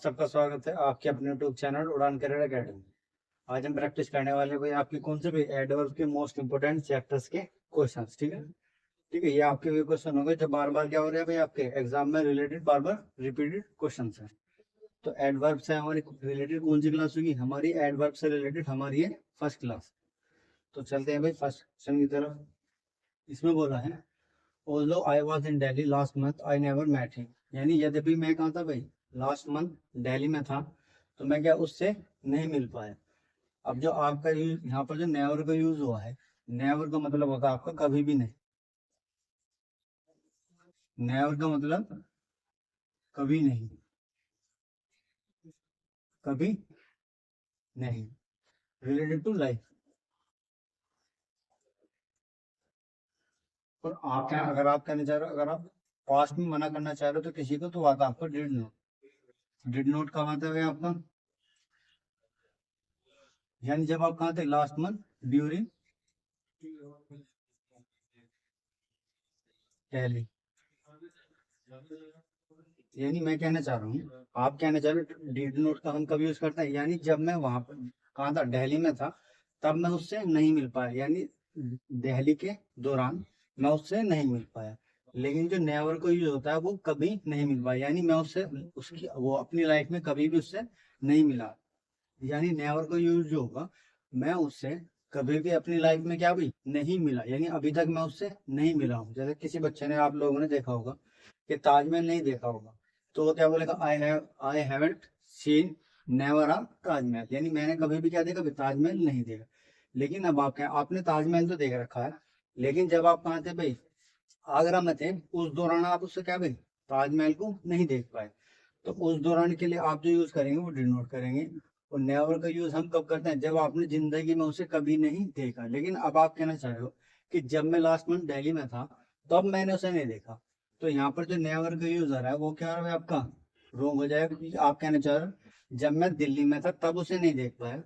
सबका स्वागत है आपके अपने यूट्यूब चैनल उड़ान करियर अकेडमी। आज हम प्रैक्टिस करने वाले हैं भाई आपकी कौन से भी एडवर्ब के मोस्ट इंपोर्टेंट चैप्टर्स के क्वेश्चंस। ठीक है, ठीक है। ये आपके वे क्वेश्चन होंगे जो बार बार क्या हो रहे हैं भाई आपके एग्जाम में रिलेटेड, बार बार रिपीटेड क्वेश्चन है। तो एडवर्ब से हमारी रिलेटेड कौन सी क्लास होगी? हमारी एडवर्ब से रिलेटेड हमारी है फर्स्ट क्लास। तो चलते हैं भाई फर्स्ट क्वेश्चन की तरफ। इसमें बोला है Although I was in Delhi last month, I never met him। यानी यद्यपि मैं कहा था भाई लास्ट मंथ दिल्ली में था, तो मैं क्या उससे नहीं मिल पाया। अब जो आपका यहाँ पर जो नेवर का यूज हुआ है, नेवर का मतलब होता है आपका कभी भी नहीं। नेवर का मतलब कभी नहीं, कभी नहीं, रिलेटेड टू लाइफ। और आप क्या, अगर आप कहना चाह रहे हो, अगर आप पास्ट में मना करना चाह रहे हो तो किसी को, तो आता आपका डिड नोट। डिड नोट कब आता है आपका? यानी जब आप कहा थे लास्ट मंथ ड्यूरिंग दिल्ली। यानी मैं कहना चाह रहा हूँ, आप कहना चाह रहे हो डिड नोट का हम कभी यूज करते हैं, यानी जब मैं वहां पर कहा था दिल्ली में था तब मैं उससे नहीं मिल पाया, यानी दिल्ली के दौरान मैं उससे नहीं मिल पाया। लेकिन जो नेवर को यूज होता है वो कभी नहीं मिल पाया, यानी मैं उससे उसकी वो अपनी लाइफ में कभी भी उससे नहीं मिला। यानी नेवर का यूज जो होगा, मैं उससे कभी भी अपनी लाइफ में क्या भी नहीं मिला, यानी अभी तक मैं उससे नहीं मिला हूँ। जैसे किसी बच्चे ने, आप लोगों ने देखा होगा कि ताजमहल नहीं देखा होगा, तो वो क्या बोलेगा? I haven't seen never a Taj Mahal. यानी मैंने कभी भी क्या देखा? कभी ताजमहल नहीं देखा। लेकिन अब आप क्या, आपने ताजमहल तो देख रखा है, लेकिन जब आप कहाँ थे भाई? आगरा में थे, उस दौरान आप उससे क्या भाई ताजमहल को नहीं देख पाए। तो उस दौरान के लिए आप जो यूज करेंगे वो डिनोट करेंगे। और नेवर का यूज हम कब करते हैं? जब आपने जिंदगी में उसे कभी नहीं देखा। लेकिन अब आप कहना चाह रहे हो कि जब मैं लास्ट मंथ दिल्ली में था तब मैंने उसे नहीं देखा, तो यहाँ पर जो नेवर का यूज आ रहा है वो क्या है आपका? रोंग हो जाएगा, क्योंकि आप कहना चाह रहे हो जब मैं दिल्ली में था तब उसे नहीं देख पाया।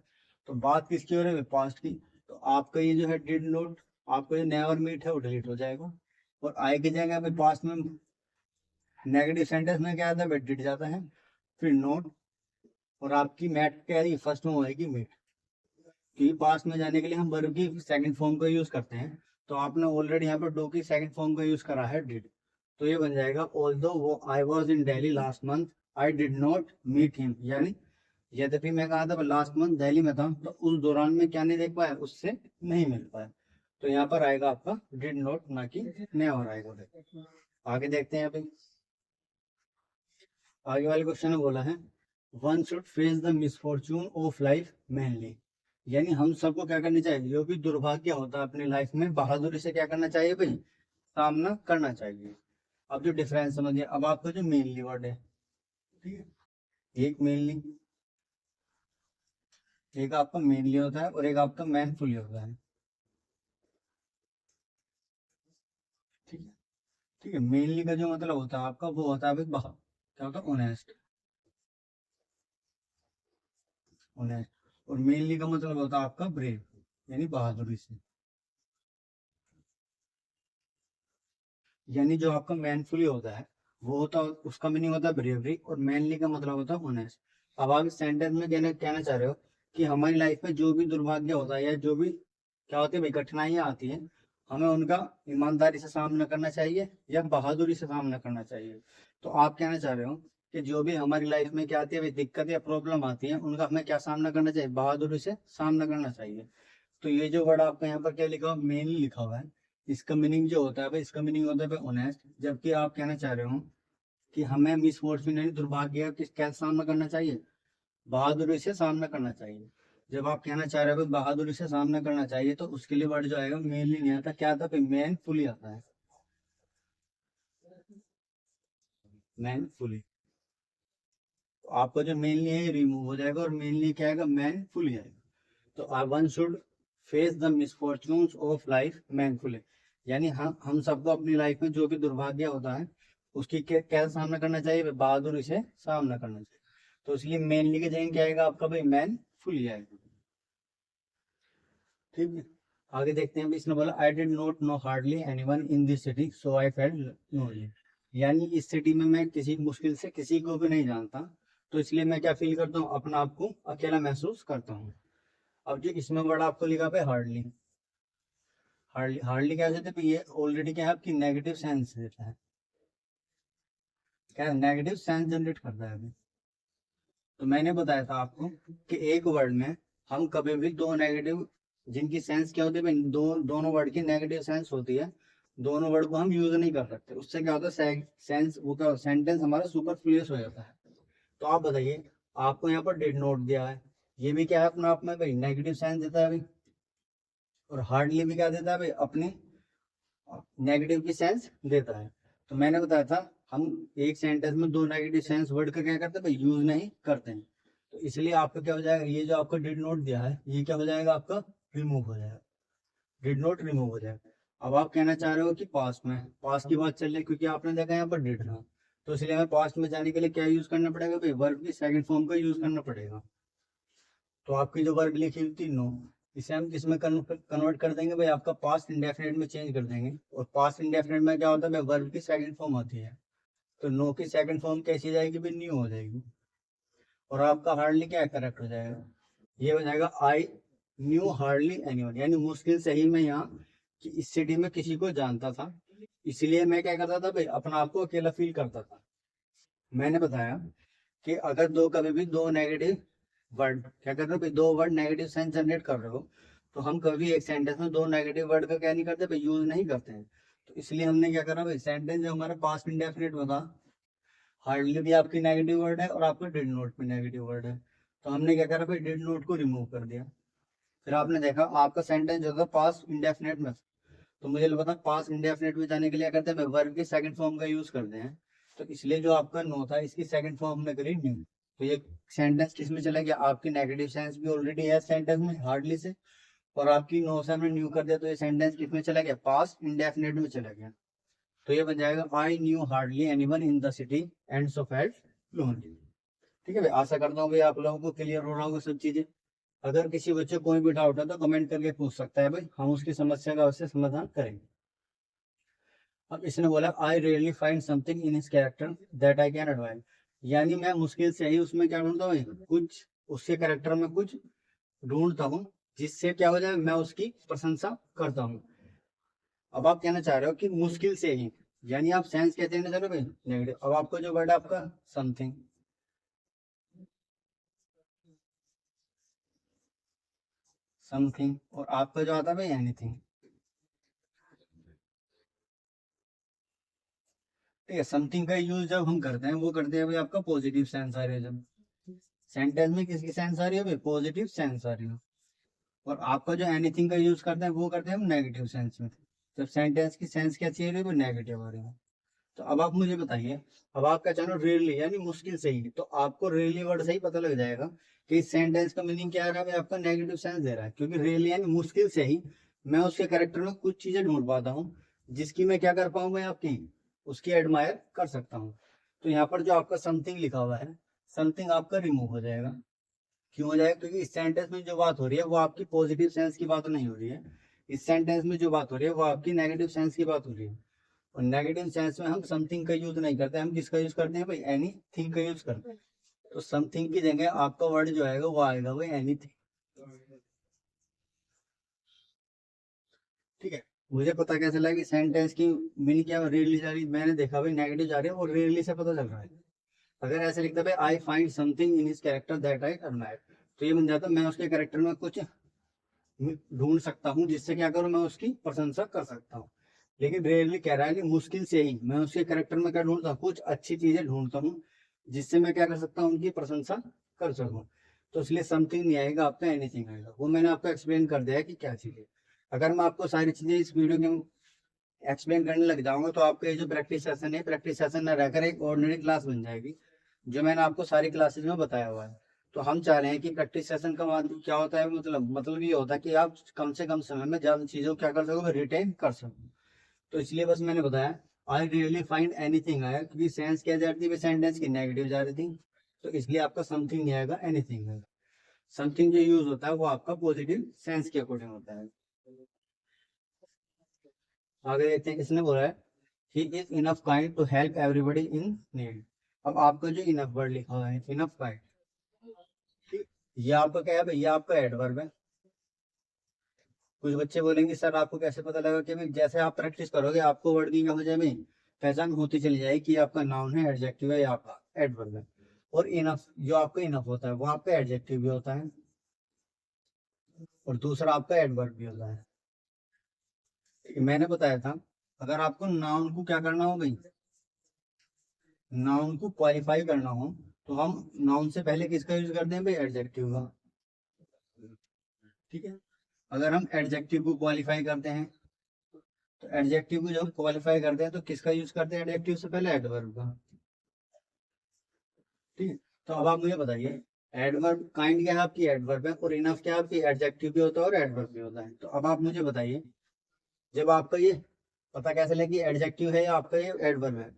तो बात किसकी हो रही है? पास्ट की। तो आपका ये जो है डिड नोट, आपका जो नेवर मीट है वो डिलीट हो जाएगा। और आए की जगह पे पास्ट में नेगेटिव सेंटेंस में क्या आता है? डिड जाता है, फिर नोट, और आपकी मैट क्या है? फर्स्ट में होएगी मीट। क्योंकि पास्ट में जाने के लिए हम वर्ब की सेकंड फॉर्म का यूज करते हैं, तो आपने ऑलरेडी यहाँ पर डू की सेकंड फॉर्म का यूज करा है डिड। तो ये बन जाएगा ऑल्दो वो I was in Delhi last month I did not meet him. यानी यद्यपि मैं कहा था लास्ट मंथ दिल्ली में था, तो उस दौरान में क्या नहीं देख पाया? उससे नहीं मिल पाया। तो यहाँ पर आएगा आपका डिड नॉट, ना कि नेवर आएगा। आगे देखते हैं अभी। आगे वाले क्वेश्चन में बोला है one should face the misfortune of life manly. यानी हम सबको क्या करनी चाहिए? जो भी दुर्भाग्य होता है अपनी लाइफ में, बहादुरी से क्या करना चाहिए भाई? सामना करना चाहिए। अब जो डिफरेंस समझिए, अब आपका जो मेनली वर्ड है, ठीक है, एक मेनली, एक आपका मेनली होता है और एक आपका मैनफुली होता है। ठीक है, ठीक है। मेनली का जो मतलब होता है आपका वो होता है भाई क्या होता है? Honest, honest. और मेनली का मतलब होता है आपका ब्रेव, यानी बहादुरी से। यानी जो आपका मैनफुली होता है वो होता है, उसका मीनिंग होता है ब्रेवरी, और मैनली का मतलब होता है ऑनेस्ट। अब आप इस सेंटेंस में कहना कहना चाह रहे हो कि हमारी लाइफ में जो भी दुर्भाग्य होता है या जो भी क्या होती है भाई कठिनाइयां आती हैं, हमें उनका ईमानदारी से सामना करना चाहिए या बहादुरी से सामना करना चाहिए। तो आप कहना चाह रहे हो कि जो भी हमारी लाइफ में क्या आती है भाई दिक्कत या प्रॉब्लम आती है, उनका हमें क्या सामना करना चाहिए? बहादुरी से सामना करना चाहिए। तो ये जो वर्ड आपका यहाँ पर क्या लिखा हुआ? मेनली लिखा हुआ है। इसका मीनिंग जो होता है भाई, इसका मीनिंग होता है भाई ऑनेस्ट। जबकि आप कहना चाह रहे हो कि हमें मिसफॉर्चून यानी दुर्भाग्य किस कैसे सामना करना चाहिए? बहादुरी से सामना करना चाहिए। जब आप कहना चाह रहे हो भाई बहादुरी से सामना करना चाहिए, तो उसके लिए वर्ड जो आएगा मेनली नहीं आता, क्या आता है? मैनफुली आता है, मैनफुली। तो आपका जो मेनली है रिमूव हो जाएगा और मेनली क्या आएगा? मैनफुली आएगा। तो one should face the misfortunes of life manfully. यानी हम सबको अपनी लाइफ में जो भी दुर्भाग्य होता है उसकी कैसे सामना करना चाहिए? बहादुरी से सामना करना चाहिए। तो इसलिए मेनली के जगह क्या आएगा आपका भाई? मैनफुली आएगा। ठीक है, आगे देखते हैं। इसने बोला आई did not know hardly anyone in this city so I felt lonely. यानी इस सिटी में मैं किसी मुश्किल से किसी को भी नहीं जानता, तो इसलिए मैं क्या फील करता हूँ, अपना आप को अकेला महसूस करता हूँ। अब जो इसमें वर्ड आपको लिखा पे हार्डली, हार्डली हार्डली क्या देते हैं, ये ऑलरेडी क्या है आपकी नेगेटिव सेंस देता है, क्या नेगेटिव सेंस जनरेट करता है अभी। तो मैंने बताया था आपको कि एक वर्ड में हम कभी भी दो नेगेटिव, जिनकी सेंस क्या होती है भाई, दोनों वर्ड की नेगेटिव सेंस होती है, दोनों वर्ड को हम यूज नहीं कर सकते। उससे क्या होता है, सेंस वो क्या, सेंटेंस हमारा सुपरफ्लुअस हो जाता है। तो आप बताइए, आपको यहाँ पर डिड नोट दिया है, ये भी क्या है अपना आप में भाई नेगेटिव सेंस देता है भाई, और हार्डली भी क्या देता है भाई, अपने नेगेटिव की सेंस देता है। तो मैंने बताया था हम एक सेंटेंस में दो नेगेटिव सेंस वर्ड का क्या करते हैं भाई, यूज नहीं करते हैं। तो इसलिए आपका क्या हो जाएगा, ये जो आपको डिड नोट दिया है ये क्या हो जाएगा आपका, रिमूव हो जाएगा, डिड नोट रिमूव हो जाएगा। अब आप कहना चाह रहे हो कि पास्ट में, पास्ट की बात चल रही है क्योंकि आपने देखा यहाँ पर डिड था, तो इसलिए हमें पास्ट में जाने के लिए क्या यूज करना पड़ेगा भाई, वर्ब की सेकंड फॉर्म का यूज करना पड़ेगा। तो आपकी जो वर्ब लिखी हुई थी नो, इसे हम किस में कन्वर्ट कर देंगे भाई, आपका पास्ट इंडेफिनिट में चेंज कर देंगे। और पास्ट इंडेफिनिट में क्या होता है भाई, वर्ब की सेकंड फॉर्म होती है। तो नो की सेकंड फॉर्म कैसी जाएगी भाई, न्यू हो जाएगी। और आपका हार्डली क्या करेक्ट हो जाएगा, ये हो जाएगा आई न्यू हार्डली एनीवन, यानी मुश्किल से ही मैं यहाँ कि इस सिटी में किसी को जानता था, इसलिए मैं क्या करता था भाई, अपना आप को अकेला फील करता था। मैंने बताया कि अगर दो कभी भी दो नेगेटिव वर्ड क्या कर रहे हो भाई, दो वर्ड नेगेटिव सेंस जनरेट कर रहे हो, तो हम कभी एक सेंटेंस में दो नेगेटिव वर्ड का क्या नहीं करते भाई, यूज नहीं करते हैं। तो इसलिए हमने क्या करा भाई, सेंटेंस जो हमारा पास्ट इंडेफिनिट में था, हार्डली भी आपकी नेगेटिव वर्ड है और आपका डिड नोट भी नेगेटिव वर्ड है, तो हमने क्या करा भाई, डिड नोट को रिमूव कर दिया। फिर आपने देखा आपका सेंटेंस जो था पास्ट इंडेफिनिट में, तो मुझे लगा पास्ट इंडेफिनिट में जाने के लिए करते हैं वर्ब की सेकंड फॉर्म का यूज करते हैं। तो इसलिए जो आपका नो था इसकी सेकंड फॉर्म हमने करी न्यू। तो ये सेंटेंस किस में चला गया, आपकी नेगेटिव सेंस भी ऑलरेडी है सेंटेंस में हार्डली से, और आपकी नो से हमने न्यू कर दिया, तो ये सेंटेंस किस में चला गया, पास्ट इंडेफिनिट में चला गया। तो ये बन जाएगा I knew hardly anyone in the city and so felt lonely. ठीक है भाई, आशा करता हूँ भाई आप लोगों को क्लियर हो रहा होगा सब चीजें। अगर किसी बच्चे को कोई भी डाउट है तो कमेंट करके पूछ सकता है भाई, हम उसकी समस्या का अवश्य समाधान करेंगे। अब इसने बोला I really find something in his character that I can admire, यानी मैं मुश्किल से ही उसमें क्या ढूंढता हूँ, कुछ उसके कैरेक्टर में कुछ ढूंढता हूँ जिससे क्या हो जाए, मैं उसकी प्रशंसा करता हूँ। अब आप कहना चाह रहे हो कि मुश्किल से ही, यानी आप सेंस कहते हैं ना भाई नेगेटिव। अब आपको जो वर्ड है आपका समथिंग, समथिंग, और आपका जो आता है भाई एनीथिंग। ठीक है, समथिंग का यूज जब हम करते हैं वो करते हैं भाई आपका पॉजिटिव सेंस आ रही है, जब सेंटेंस में किसकी सेंस आ रही है भाई, पॉजिटिव सेंस आ रही है। और आपका जो एनीथिंग का यूज करते हैं वो करते हैं हम नेगेटिव सेंस में, जब सेंटेंस की सेंस क्या चाहिए रही है वो नेगेटिव आ रही है। तो अब आप मुझे बताइए, अब आपका चैनल रेयरली यानी मुश्किल से ही, तो आपको रेयरली वर्ड से ही पता लग जाएगा कि इस सेंटेंस का मीनिंग क्या आ रहा है भाई, आपका नेगेटिव सेंस दे रहा है, क्योंकि रेयरली यानी मुश्किल से ही मैं उसके कैरेक्टर में कुछ चीजें ढूंढ पाता हूँ जिसकी मैं क्या कर पाऊँ, मैं आपकी उसकी एडमायर कर सकता हूँ। तो यहाँ पर जो आपका समथिंग लिखा हुआ है, समथिंग आपका रिमूव हो जाएगा। क्यों हो जाएगा, क्योंकि इस सेंटेंस में जो बात हो रही है वो आपकी पॉजिटिव सेंस की बात नहीं हो रही है, इस सेंटेंस में जो बात हो रही है वो आपकी नेगेटिव सेंस की बात हो रही है। और नेगेटिव सेंस में हम समथिंग का यूज नहीं करते, हम किसका यूज करते हैं भाई, एनी थिंग का यूज करते हैं। तो समथिंग की जगह आपका वर्ड जो आएगा वो आएगा भाई एनी थिंग। ठीक है, मुझे पता कैसे चला कि सेंटेंस की मीनिंग क्या रेयरली जा रही, मैंने देखा भाई नेगेटिव जा रही है, वो रेयरली से पता चल रहा है। अगर ऐसे लिखता भाई I find something in his character that I admire, तो ये बन जाता मैं उसके कैरेक्टर में कुछ ढूंढ सकता हूँ जिससे क्या करूँ, मैं उसकी प्रशंसा कर सकता हूँ। लेकिन रेयरली कह रहा है कि मुश्किल से ही मैं उसके करेक्टर में क्या ढूंढता हूँ, कुछ अच्छी चीजें ढूंढता हूँ जिससे मैं क्या कर सकता हूँ, उनकी प्रशंसा कर सकूँ। तो इसलिए समथिंग नहीं आएगा आपका, एनीथिंग आएगा। वो मैंने आपको एक्सप्लेन कर दिया है कि क्या चीज है। अगर मैं आपको सारी चीजें इस वीडियो में एक्सप्लेन करने लग जाऊंगा तो आपका ये जो प्रैक्टिस सेशन है, प्रैक्टिस सेशन न रहकर एक ऑर्डिनरी क्लास बन जाएगी, जो मैंने आपको सारी क्लासेज में बताया हुआ है। तो हम चाह रहे हैं कि प्रैक्टिस सेशन का मतलब क्या होता है, मतलब ये होता है कि आप कम से कम समय में ज्यादा चीजों को क्या कर सको, रिटेन कर सको। तो इसलिए बस मैंने बताया आई रियली फाइंड एनीथिंग आया, क्योंकि सेंस क्या जा रही थी, सेंटेंस की नेगेटिव जा रही थी। तो इसलिए आपका समथिंग नहीं आएगा, एनीथिंग आएगा। समथिंग जो यूज होता है वो आपका पॉजिटिव सेंस के अकॉर्डिंग होता है। आगे देखते हैं, किसने बोला है he is enough kind to help everybody in need. अब आपका जो इनफ वर्ड लिखा हुआ है, इनफ का है, ठीक, ये आपका क्या है भाई, ये आपका एडवर्ब है। कुछ बच्चे बोलेंगे सर आपको कैसे पता लगा, कि भाई जैसे आप प्रैक्टिस करोगे आपको वर्ड की क्या हो जाए भाई, पहचान होती चली जाएगी कि आपका नाउन है, एडजेक्टिव है, या आपका एडवर्ब है। और इनफ, जो आपका इनफ होता है वो आपका एडजेक्टिव भी होता है, और दूसरा आपका एडवर्ब भी होता है। मैंने बताया था, अगर आपको नाउन को क्या करना हो भाई, नाउन को क्वालिफाई करना हो, तो हम नाउन से पहले किसका यूज करते हैं भाई, एडजेक्टिव का। ठीक है, अगर हम एडजेक्टिव को क्वालिफाई करते हैं, तो एडजेक्टिव को जब क्वालिफाई करते हैं तो किसका यूज करते हैं, एडजेक्टिव से पहले एडवर्ब का। ठीक है, तो अब आप मुझे बताइए, एडवर्ब काइंड क्या है आपकी, एडवर्ब है, और इनफ क्या है आपकी, एडजेक्टिव भी होता है और एडवर्ब भी होता है। तो अब आप मुझे बताइए, जब आपका ये पता कैसे लगे कि एडजेक्टिव है या आपका ये एडवर्ब है,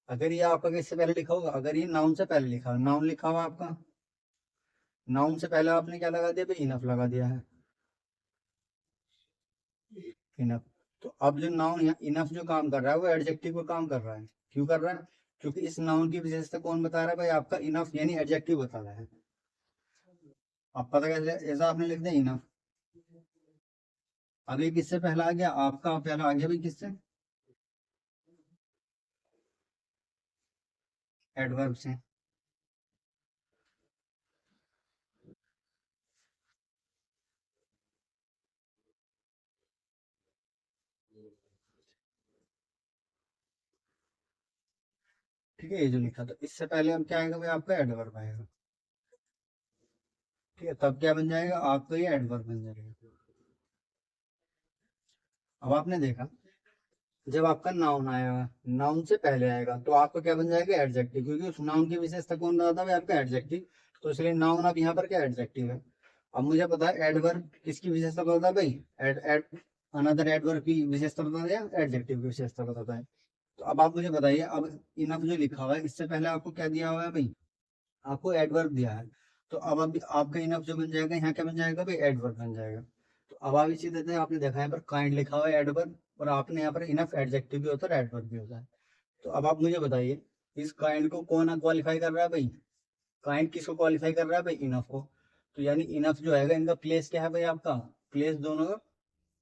अगर ये आपका किससे पहले लिखा होगा, अगर ये नाउन से पहले लिखा, नाउन लिखा हुआ आपका, नाउन से पहले आपने क्या लगा दिया भाई, इनफ लगा दिया है, इनफ। तो अब जो नाउन है इनफ जो काम कर रहा है वो एडजेक्टिव को काम कर रहा है। क्यों कर रहा है, क्योंकि इस नाउन की विशेषता कौन बता रहा है भाई, आपका इनफ यानी एडजेक्टिव बता रहा है। अब पता कैसे, ऐसा आपने लिख दिया इनफ, अब ये किससे पहला आ गया, आपका पहला आ गया भाई किससे, एडवर्ब से। ठीक है, ये जो लिखा, तो इससे पहले अब क्या आएगा भाई, आपका एडवर्ब आएगा। ठीक है, तब क्या बन जाएगा, आपका ये एडवर्ब बन जाएगा। अब आपने देखा, जब आपका नाउन आएगा, नाउन से पहले आएगा, तो आपका क्या बन जाएगा, एडजेक्टिव, क्योंकि उस नाउन की विशेषता कौन बताता है, आपका एडजेक्टिव। तो इसलिए नाउन अब यहाँ पर क्या एडजेक्टिव है। अब मुझे पता है एडवर्ब किसकी विशेषता बताता है भाई, एड एड अनदर एडवर्ब की विशेषता बताता है या एडजेक्टिव की विशेषता बताता है। तो अब आप मुझे बताइए, अब इनफ जो लिखा हुआ है इससे पहले आपको क्या दिया हुआ है भाई, आपको एडवर्ब दिया है। तो अब आपका इनफ जो बन जाएगा, यहाँ क्या बन जाएगा भाई, एडवर्ब बन जाएगा। तो अब आप इसी देते हैं, आपने देखा है पर काइंड लिखा हुआ है एडवर्ब, और आपने यहाँ पर इनफ एडजेक्टिव भी होता है, एडवर्ब भी होता है। तो अब आप मुझे बताइए, इस काइंड को कौन क्वालिफाई कर रहा है भाई, काइंड किसको क्वालिफाई कर रहा है भाई, इनफ को। तो यानी इनफ जो है इनका प्लेस क्या है भाई, आपका प्लेस दोनों का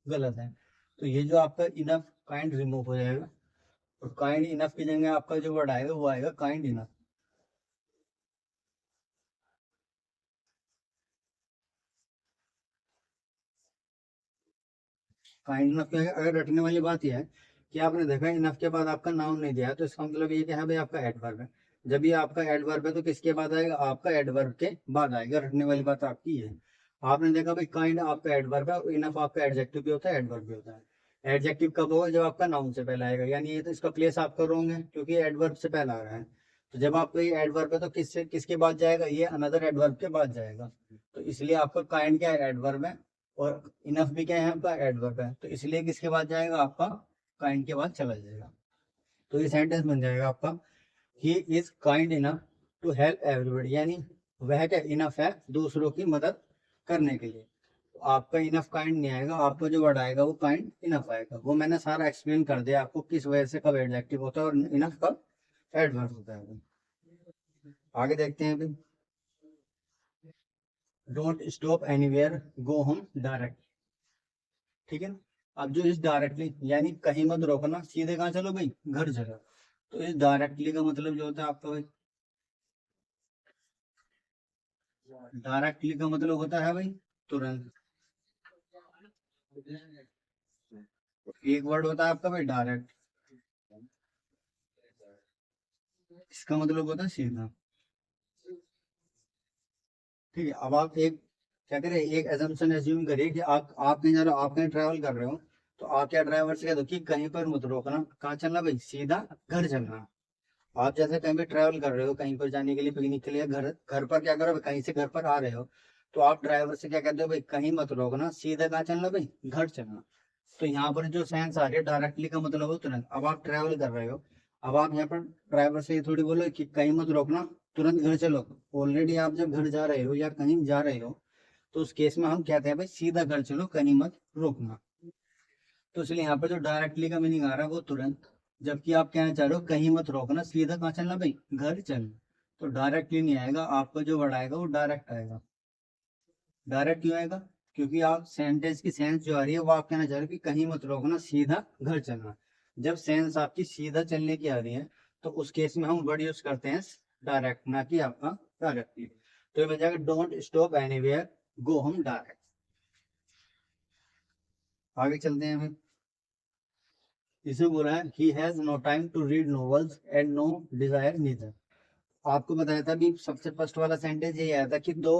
गलत है। तो ये जो आपका इनफ काइंड रिमूव हो जाएगा, और काइंड इनफ की जगह आपका जो वर्ड आएगा वो आएगा काइंड इनफ। काइंड इनफ क्या है, अगर रटने वाली बात यह है कि आपने देखा इनफ के बाद आपका नाउन नहीं दिया है, तो इसका मतलब ये क्या है भाई, आपका एडवर्ब है। जब ये आपका एडवर्ब है तो किसके बाद आएगा, आपका एडवर्ब के बाद आएगा, रटने वाली बात आपकी है। आपने देखा भाई काइंड आपका एडवर्ब है, और इनफ आपका एडजेक्टिव भी होता है, एडवर्ब भी होता है। एडजेक्टिव कब होगा, जब आपका नाउन से पहले आएगा, यानी ये तो इसका प्लेस आपका रॉन्ग है क्योंकि एडवर्ब से पहले आ रहा है। तो जब आपका ये एडवर्ब है तो किससे किसके बाद जाएगा, ये अनदर एडवर्ब के बाद जाएगा। तो इसलिए आपका काइंड क्या है, एडवर्ब है, और इनफ भी क्या है आपका, एडवर्ब है। तो इसलिए किसके बाद जाएगा, आपका काइंड के बाद चला जाएगा। तो ये सेंटेंस बन जाएगा आपका, he is kind enough to help everybody, यानी वह क्या इनफ है दूसरों की मदद करने के लिए। तो आपका इनफ काइंड नहीं आएगा, आपका जो वर्ड आएगा वो काइंड इनफ आएगा। वो मैंने सारा एक्सप्लेन कर दिया आपको, किस वजह से कब एडजेक्टिव होता है और इनफ कब एडवर्ब होता है। आगे देखते हैं अभी, don't stop anywhere, go home direct. ठीक है ना, अब जो इस डायरेक्टली यानी कहीं मत रोकना, सीधे कहाँ चलो भाई, घर चलो। तो इस डायरेक्टली का मतलब जो होता है आपका भाई, डायरेक्टली का मतलब होता है भाई तुरंत। एक वर्ड होता है आपका भाई डायरेक्ट, इसका मतलब होता है सीधा। ठीक है, अब आप एक क्या करें, एक एजम्पशन एज्यूम करिए कि आप कहीं जा रहे हो, आप कहीं ट्रैवल कर रहे हो, तो आप क्या ड्राइवर से कह दो कि कहीं पर मत रोकना, कहाँ चलना भाई, सीधा घर चलना। आप जैसे कहीं पे ट्रैवल कर रहे हो, कहीं पर जाने के लिए, पिकनिक के लिए, घर घर पर क्या करो, कहीं से घर पर आ रहे हो, तो आप ड्राइवर से क्या कहते हो भाई, कहीं मत रोकना, सीधा कहाँ चलना भाई, घर चलना। तो यहाँ पर जो सेंस आ रही है डायरेक्टली का मतलब हो तुरंत। अब आप ट्रैवल कर रहे हो, अब आप यहाँ पर ड्राइवर से ये थोड़ी बोलो कि कहीं मत रोकना, तुरंत घर चलो। ऑलरेडी आप जब घर जा रहे हो या कहीं जा रहे हो, तो उस केस में हम कहते हैं भाई सीधा घर चलो, कहीं मत रोकना। तो इसलिए यहाँ पर जो डायरेक्टली का मीनिंग आ रहा है वो तुरंत, जबकि आप कहना चाह रहे हो कहीं मत रोकना, सीधा कहाँ चलना भाई, घर चलना। तो डायरेक्टली नहीं आएगा, आपका जो वर्ड आएगा वो डायरेक्ट आएगा। डायरेक्ट क्यों आएगा, क्योंकि आप सेंटेंस की सेंस जो आ रही है वो आप कहना चाह रहे हो कि कहीं मत रोकना, सीधा घर चलना। जब सेंस आपकी सीधा चलने की आ रही है तो उस केस में हम वर्ड यूज करते हैं डायरेक्ट, ना कि आपका डायरेक्टली। तो ये बन जाएगा don't stop anywhere, go home direct. आगे चलते हैं फिर। इसे बोला है he has no time to read novels and no desire neither. आपको बताया था अभी सबसे फर्स्ट वाला सेंटेंस यही आया था कि दो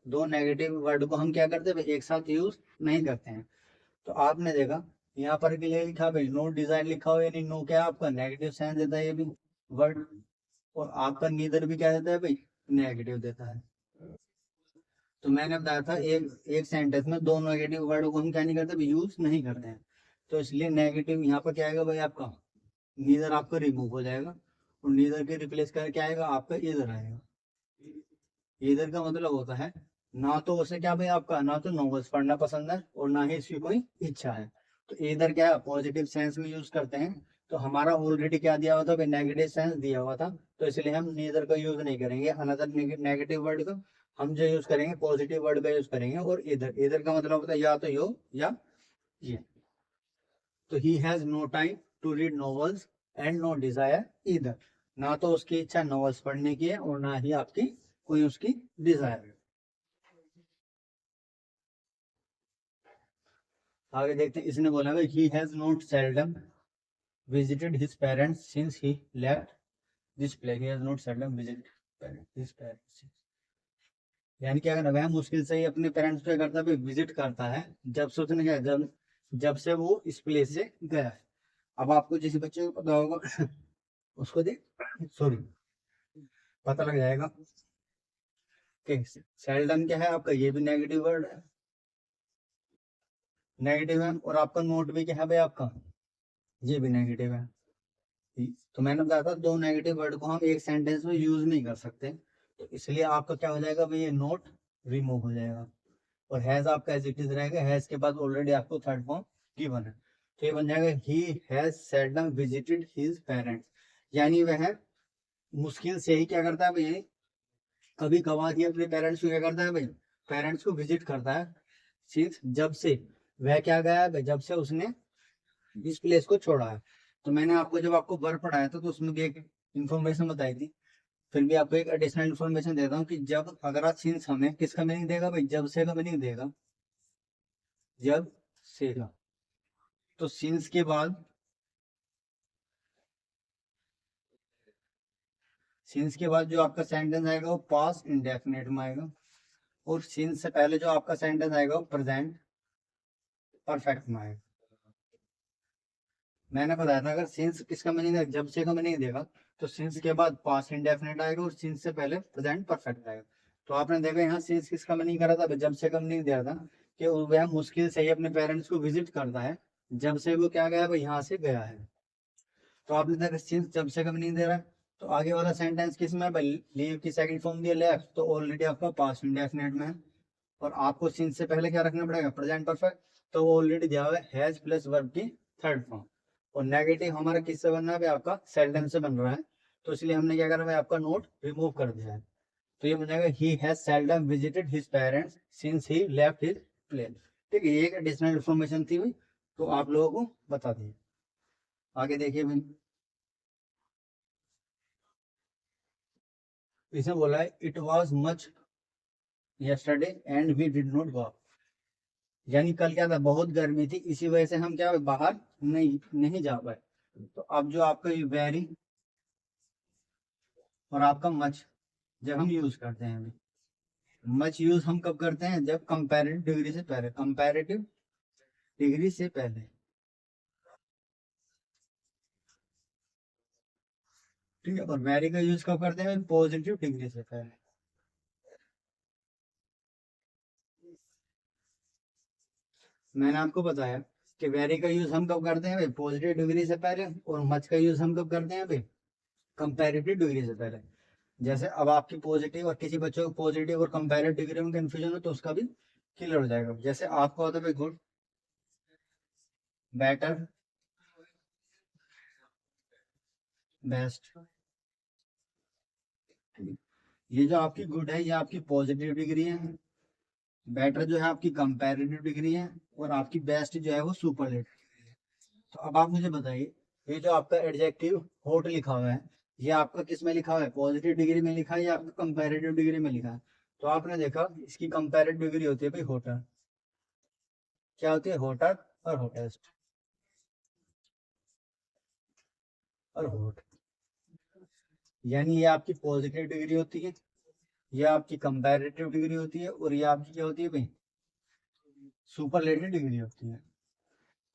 दो नेगेटिव वर्ड को हम क्या करते हैं, एक साथ यूज नहीं करते हैं। तो आपने देखा यहाँ पर के लिए लिखा भाई नो डिजायर लिखा हो, यानी नो क्या आपका नेगेटिव सेंस देता है ये भी वर्ड, और आपका नीदर भी क्या देता है भाई, नेगेटिव देता है। तो मैंने बताया था एक एक सेंटेंस में दो नेगेटिव वर्ड को हम क्या नहीं करते, यूज नहीं करते हैं। तो इसलिए नेगेटिव यहाँ पर क्या आएगा भाई, आपका नीदर आपका रिमूव हो जाएगा, और नीदर के रिप्लेस करके क्या आएगा, आपका इधर आएगा। इधर का मतलब होता है ना तो उसे क्या भाई आपका, ना तो नॉवेल्स पढ़ना पसंद है और ना ही इसकी कोई इच्छा है। तो इधर क्या पॉजिटिव सेंस में यूज करते हैं। तो हमारा ऑलरेडी क्या दिया हुआ था भाई, नेगेटिव सेंस दिया हुआ था। तो इसलिए हम नीदर का यूज नहीं करेंगे, अनदर नेगेटिव वर्ड का हम जो यूज करेंगे पॉजिटिव वर्ड का यूज करेंगे। और इधर इधर का मतलब होता है या तो यो या ये। तो he has no time to read novels and no desire either, ना तो उसकी इच्छा नॉवेल्स पढ़ने की है और ना ही आपकी कोई उसकी डिजायर है। आगे देखते हैं, इसने बोला he has not seldom visited his parents since he left this place. He has not seldom visited his parents, यानी क्या करना है, मुश्किल से ही अपने पेरेंट्स को करता है विजिट करता है, जब से उसने क्या, जब से वो इस प्लेस से गया है। अब आपको जिस बच्चे को पता होगा उसको देख, सॉरी, पता लग जाएगा कि सेल्डम क्या है आपका, ये भी नेगेटिव वर्ड है, नेगेटिव है। और आपका नोट भी क्या है भाई आपका, ये भी नेगेटिव है। तो मैंने बताया था दो नेगेटिव वर्ड को हम एक सेंटेंस में यूज नहीं कर सकते। तो इसलिए आपका क्या हो जाएगा भाई, ये नोट रिमूव हो जाएगा, और हैज आपका एज इट इज रहेगा। हैज के बाद ऑलरेडी आपको थर्ड फॉर्म गिवन है। तो ये बन जाएगा he has seldom visited his parents, यानी वह मुश्किल से ही क्या करता है भाई, कभी कभार ही अपने पेरेंट्स को क्या करता है भाई, पेरेंट्स को विजिट करता है। सिंस जब से वह क्या गया है भाई, जब से उसने इस प्लेस को छोड़ा है। तो मैंने आपको जब आपको वर्ब पढ़ाया था तो उसमें भी एक इन्फॉर्मेशन बताई थी, फिर भी आपको एक एडिशनल इन्फॉर्मेशन देता हूँ कि जब अगर आप सिंस हमें किसका मीनिंग देगा भाई, जब से का मीनिंग देगा, जब से का। तो सिंस के बाद, सिंस के बाद जो आपका सेंटेंस आएगा वो पास्ट इंडेफिनिट में आएगा, और सिंस से पहले जो आपका सेंटेंस आएगा वो प्रेजेंट परफेक्ट में आएगा। मैंने बताया था अगर सिंस किसका मीनिंग है, जब से का मीनिंग देगा, तो सिंस के बाद पास्ट इंडेफिनिट आएगा और सिंस से पहले प्रेजेंट परफेक्ट आएगा। तो आपने देखा यहाँ सिंस किसका मीनिंग करा था, जब से का मीनिंग दिया था कि वह मुश्किल से ही अपने पेरेंट्स को विजिट करता है, जब से वो क्या गया भाई, यहाँ से गया है। तो आपने देखा सिंस जब से का मीनिंग दे रहा है। तो आगे वाला सेंटेंस किस में है भाई, लीव की सेकंड फॉर्म दिया लेफ्ट, तो ऑलरेडी आपका पास्ट इंडेफिनिट में है। और आपको सिंस से पहले क्या रखना पड़ेगा, प्रेजेंट परफेक्ट, तो वो ऑलरेडी दिया हुआ है हैज प्लस वर्ब की थर्ड फॉर्म। और नेगेटिव हमारा किससे बन रहा है, आपका सेल्डम से बन रहा है। तो इसलिए हमने क्या करा है, आपका नोट रिमूव कर दिया है। तो ये बन जाएगा he has seldom visited his parents since he left his place. ठीक है, ये एक एडिशनल इन्फॉर्मेशन थी भाई, तो आप लोगों को बता दी। आगे देखिए भाई, इसने बोला है it was much yesterday and we did not go, यानी कल क्या था, बहुत गर्मी थी, इसी वजह से हम क्या बाहर नहीं नहीं जा पाए। तो अब जो आपका ये वेरी और आपका मच जब हम यूज करते हैं अभी, मच यूज हम कब करते हैं, जब कंपैरेटिव डिग्री से पहले, कंपैरेटिव डिग्री से पहले। ठीक है, और वेरी का यूज कब करते हैं, पॉजिटिव डिग्री से पहले। मैंने आपको बताया कि वेरी का यूज हम कब करते हैं भाई, पॉजिटिव डिग्री से पहले, और मच का यूज हम कब करते हैं भाई, कंपैरेटिव डिग्री से पहले। जैसे अब आपकी पॉजिटिव और किसी बच्चों को पॉजिटिव और कंपैरेटिव डिग्री में कंफ्यूजन हो तो उसका भी क्लियर हो जाएगा। जैसे आपको होता है गुड, बेटर, बेस्ट। ये जो आपकी गुड है ये आपकी पॉजिटिव डिग्री है, बेटर जो है आपकी कंपैरेटिव डिग्री है, और आपकी बेस्ट जो है वो सुपरलेटिव डिग्री है। तो अब आप मुझे बताइए, ये जो आपका एडजेक्टिव हॉट लिखा हुआ है, ये आपका किस में लिखा हुआ है, पॉजिटिव डिग्री में लिखा है या आपका कंपैरेटिव डिग्री में लिखा है? तो आपने देखा इसकी कंपैरेटिव डिग्री होती है भाई होटर। क्या होती है? होटर और होटेस्ट और हॉट। यानी ये आपकी पॉजिटिव डिग्री होती है, ये आपकी कंपैरेटिव डिग्री होती है, और ये आपकी क्या होती है भाई, सुपरलेटिव डिग्री होती है।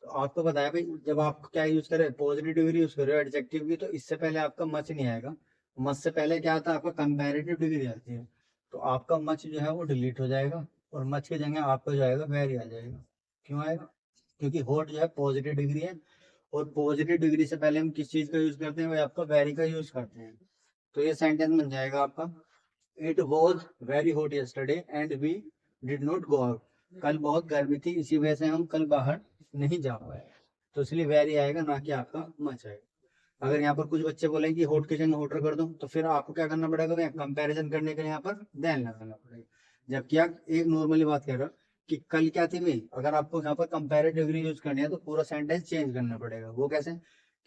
तो आपको बताया भाई, जब आप क्या यूज करें, पॉजिटिव डिग्री यूज करो एडजेक्टिव की, तो इससे पहले आपका मच नहीं आएगा। मच से पहले क्या आता है आपका कंपैरेटिव डिग्री आती है। तो आपका मच जो है वो डिलीट हो जाएगा, और मच की जगह आपका जो आएगा वेरी आ जाएगा। क्यों आएगा? क्योंकि हॉट जो है पॉजिटिव डिग्री है, और पॉजिटिव डिग्री से पहले हम किस चीज का यूज करते हैं भाई, आपका वेरी का यूज करते हैं। तो ये सेंटेंस बन जाएगा आपका, it was very hot yesterday and we did not go out. कल बहुत गर्मी थी, इसी वजह से हम कल बाहर नहीं जा पाए। तो इसलिए वेरी आएगा, ना कि आपका मच आएगा। अगर यहाँ पर कुछ बच्चे बोलेंगे कि होट की जगह होटर कर दो, तो फिर आपको क्या करना पड़ेगा भैया, कंपैरिजन करने के लिए यहाँ पर देन लगाना पड़ेगा। जबकि आप एक नॉर्मली बात कर रहे हो कि कल क्या थी भाई, अगर आपको यहाँ पर कंपैरेटिव डिग्री यूज करनी है तो पूरा सेंटेंस चेंज करना पड़ेगा। वो कैसे?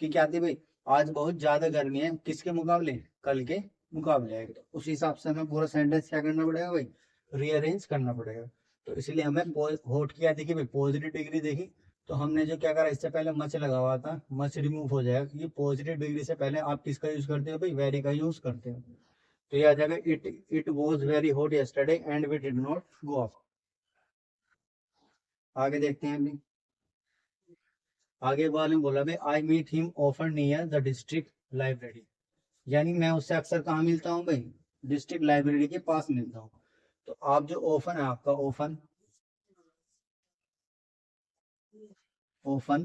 कि क्या थी भाई, आज बहुत ज्यादा गर्मी है, किसके मुकाबले, कल के मुकाबले है। तो उस हिसाब से हमें पूरा सेंटेंस क्या करना पड़ेगा भाई, रीअरेंज करना पड़ेगा। तो इसलिए हमें होट की क्या देखी भाई, पॉजिटिव डिग्री देखी। तो हमने जो क्या करा, इससे पहले मच लगा हुआ था, मच रिमूव हो जाएगा, क्योंकि पॉजिटिव डिग्री से पहले आप किसका यूज करते हो भाई, वेरी का यूज करते हो। तो ये आ जाएगा, it was very hot yesterday and we did not go out. आगे देखते हैं अभी। आगे वाले ने बोला भाई, I meet him often near the district library. यानी मैं उससे अक्सर कहाँ मिलता हूँ भाई, डिस्ट्रिक्ट लाइब्रेरी के पास मिलता हूँ। तो आप जो ओफन है आपका, ओफन, ओफन,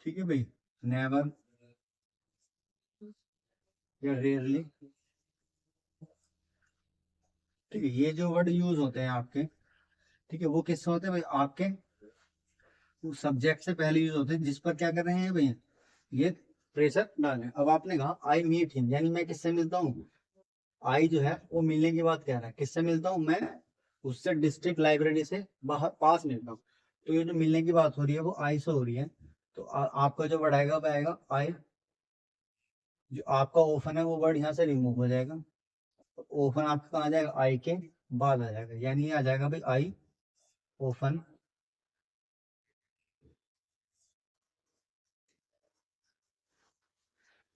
ठीक है भाई, नेवर या रेयरली, ठीक है, ये जो वर्ड यूज होते हैं आपके, ठीक है, वो किससे होते हैं भाई, आपके सब्जेक्ट से पहले यूज होते हैं, जिस पर क्या कर रहे हैं भैया, ये प्रेशर डालें। अब आपने कहा आई मीट हिम, यानी मैं किससे मिलता हूँ, आई जो है वो मिलने की बात कह रहा है, किससे मिलता हूँ मैं, उससे डिस्ट्रिक्ट लाइब्रेरी से बाहर पास मिलता हूँ। तो ये जो मिलने की बात हो रही है वो आई से हो रही है। तो आपका जो वर्ड आएगा वो आएगा आई। जो आपका ओफन है वो वर्ड यहाँ से रिमूव हो जाएगा। तो ओफन आपका कहाँ आ जाएगा, आई के बाद आ जाएगा, यानी ये आ जाएगा भाई I often.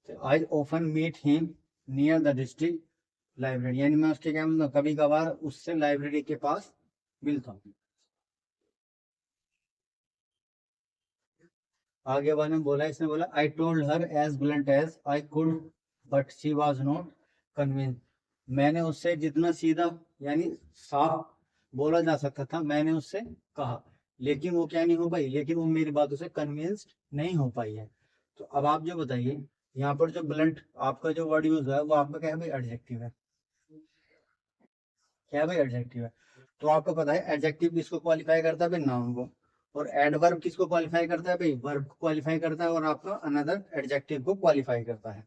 I often meet him near the district library, यानी मैं उसके क्या मतलब कभी कभार उससे लाइब्रेरी के पास मिलता हूँ। आगे वाले ने बोला, इसने बोला, I told her as blunt as I could but she was not convince. मैंने उससे जितना सीधा यानी साफ बोला जा सकता था मैंने उससे कहा, लेकिन वो क्या नहीं हो पाई, लेकिन वो मेरी बातों से कन्विंस्ड नहीं हो पाई है। तो अब आप जो बताइए, यहाँ पर जो ब्लंट आपका जो वर्ड यूज है वो आपका क्या है भाई, एडजेक्टिव है। क्या है भाई, एडजेक्टिव है। तो आपको पता है एडजेक्टिव किसको क्वालिफाई करता है भाई, नाउन को। और एडवर्ब किसको क्वालिफाई करता है भाई, वर्ब को क्वालिफाई करता है, और आपका अनदर एडजेक्टिव को क्वालिफाई करता है।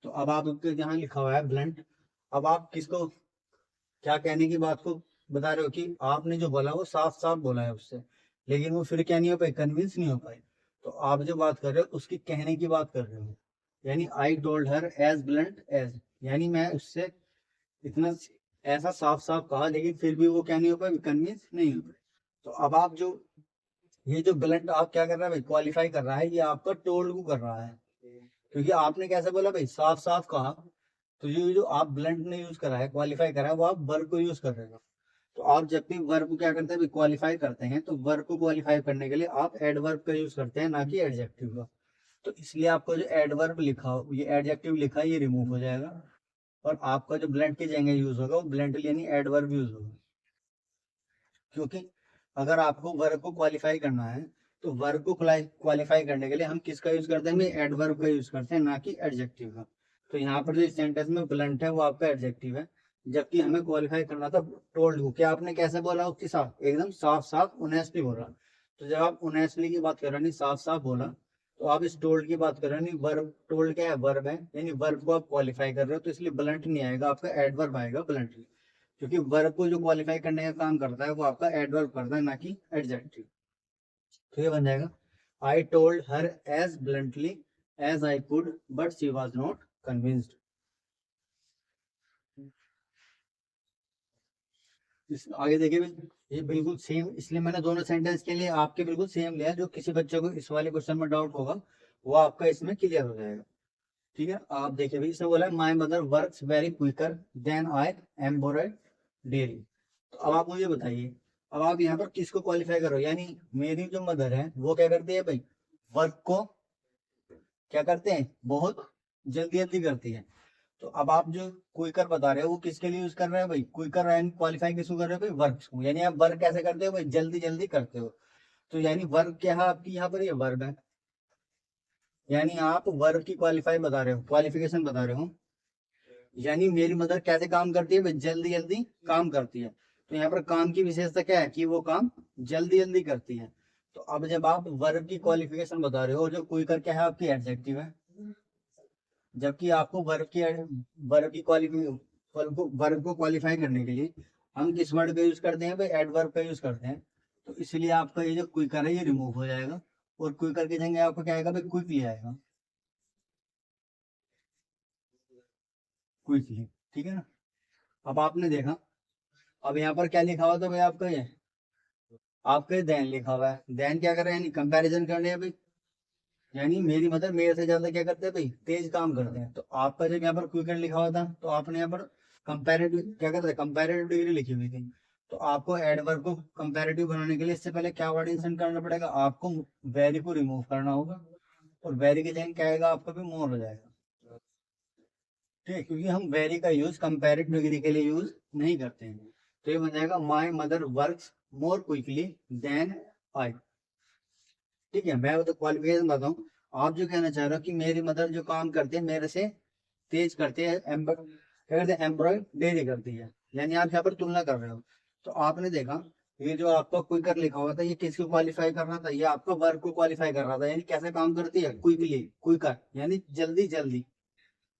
तो अब आपके यहाँ लिखा हुआ है ब्लंट। अब आप किसको क्या कहने की बात को बता रहे हो, कि आपने जो बोला वो साफ साफ बोला है उससे, लेकिन वो फिर क्या नहीं हो पाई, कन्विंस नहीं हो पाई। तो आप जो बात कर रहे हो उसकी कहने की बात कर रहे हो, यानी I told her as blunt as, यानी मैं उससे इतना ऐसा साफ साफ कहा, लेकिन फिर भी वो क्या नहीं हो पाए, कन्विंस नहीं हो पाए। तो अब आप जो ये जो ब्लंट आप क्या कर रहा है भाई, क्वालिफाई कर रहा है, ये आपका टोल्ड को कर रहा है, क्योंकि आपने कैसे बोला भाई, साफ साफ कहा। तो ये जो आप ब्लंट ने यूज करा है, क्वालिफाई करा है, वो आप वर्ब को यूज कर रहे हो। तो आप जब भी वर्ब को क्या करते हैं क्वालिफाई करते हैं, तो वर्ब को क्वालिफाई करने के लिए आप एडवर्ब का यूज करते हैं, ना कि एडजेक्टिव का। तो इसलिए आपको जो एडवर्ब लिखा हो, ये एडजेक्टिव लिखा है, ये रिमूव हो जाएगा, और आपका जो ब्लंट की जगह यूज होगा वो ब्लंट यानी एडवर्ब यूज होगा। क्योंकि अगर आपको वर्ब को क्वालिफाई करना है, तो वर्ब को क्वालिफाई करने के लिए हम किसका यूज करते हैं, एडवर्ब का यूज करते हैं, ना कि एडजेक्टिव का। तो यहाँ पर जो सेंटेंस में ब्लंट है वो आपका एडजेक्टिव है, जबकि हमें क्वालिफाई करना था टोल्ड को। क्या आपने कैसे बोला उसके साथ, एकदम साफ साफ ऑनेस्टली बोला। तो जब आप ऑनेस्टली की बात कर रहे हैं, साफ साफ बोला, तो आप इस टोल्ड की बात कर रहे हो, नहीं वर्ब, टोल्ड क्या है, वर्ब है, यानी वर्ब को आप क्वालिफाई कर रहे हो, तो इसलिए ब्लंट नहीं आएगा, आपका एडवर्ब आएगा ब्लंटली, क्योंकि वर्ब को जो क्वालिफाई करने का काम करता है वो आपका एडवर्ब करता है, ना कि एडजेक्टिव। तो ये बन जाएगा, I told her as bluntly as I could but she was not convinced. आगे देखिए भाई, ये बिल्कुल सेम, इसलिए मैंने दोनों सेंटेंस के लिए आपके बिल्कुल सेम लिया, जो किसी बच्चे को इस वाले क्वेश्चन में डाउट होगा वो आपका इसमें क्लियर हो जाएगा। ठीक है, आप देखिए भाई, इसमें बोला है my mother works very quicker than I embroider daily. तो अब आप मुझे बताइए, अब आप यहाँ पर किसको क्वालिफाई करो, यानी मेरी जो मदर है वो क्या करती है भाई, वर्क को क्या करते हैं, बहुत जल्दी जल्दी करती है। तो अब आप जो क्विकर बता रहे हो वो किसके लिए यूज कर रहे हो भाई, क्विकर एंड क्वालिफाई किसको कर रहे हो भाई, वर्क को, यानी आप वर्क कैसे करते हो भाई, जल्दी जल्दी करते हो। तो यानी वर्क क्या है आपकी यहाँ पर, ये वर्ब है, यानी आप वर्ब की क्वालिफाई बता रहे हो, क्वालिफिकेशन बता रहे हो, यानी मेरी मदर कैसे काम करती है भाई, जल्दी जल्दी काम करती है। तो यहाँ पर काम की विशेषता क्या है कि वो काम जल्दी जल्दी करती है। तो अब जब आप वर्ब की क्वालिफिकेशन बता रहे हो, जो क्विकर क्या है आपकी एडजेक्टिव है, जबकि आपको वर्ब की वर्ब को क्वालिफाई करने के लिए हम किस वर्ड का यूज करते हैं भाई, एडवर्ब का यूज करते हैं। तो इसलिए आपका ये जो क्विकर है ये रिमूव हो जाएगा, और क्विकर की जगह आपको क्या आएगा भाई, क्विकली आएगा, क्विकली। ठीक है ना, अब आपने देखा, अब यहाँ पर क्या लिखा हुआ था भाई आपका, ये आपके देन लिखा हुआ है, देन क्या कर रहे हैं, यानी कंपैरिजन कर रहे हैं भाई, यानी मेरी मदर मेरे से ज्यादा क्या करते हैं भाई, तेज काम करते हैं। तो आपका जब यहाँ पर क्विकर लिखा हुआ था तो आपने यहाँ पर कंपैरेटिव क्या करते हैं, कंपैरेटिव डिग्री लिखी हुई थी। तो आपको एडवर्ब को कंपैरेटिव बनाने के लिए इससे पहले क्या वर्ड इंसर्ट करना पड़ेगा, आपको वेरी को रिमूव करना होगा, और वेरी की जगह क्या आएगा आपका भी मोर हो जाएगा। ठीक है, क्योंकि हम वेरी का यूज कंपैरेटिव डिग्री के लिए यूज नहीं करते हैं। तो ये बन जाएगा my mother works more quickly than I. ठीक है, मैं तो क्वालिफिकेशन बताऊं, आप जो कहना चाह रहे हो कि मेरी मदर जो काम करते हैं मेरे से तेज करते हैं, क्या करते हैं, एम्ब्रॉयडरी करती है, यानी आप यहाँ पर तुलना कर रहे हो। तो आपने देखा, ये जो आपका क्विकर लिखा हुआ था ये किसको क्वालिफाई कर रहा था, ये आपका वर्क को क्वालिफाई कर रहा था, यानी कैसे काम करती है, क्विकली, क्विकर यानी जल्दी जल्दी,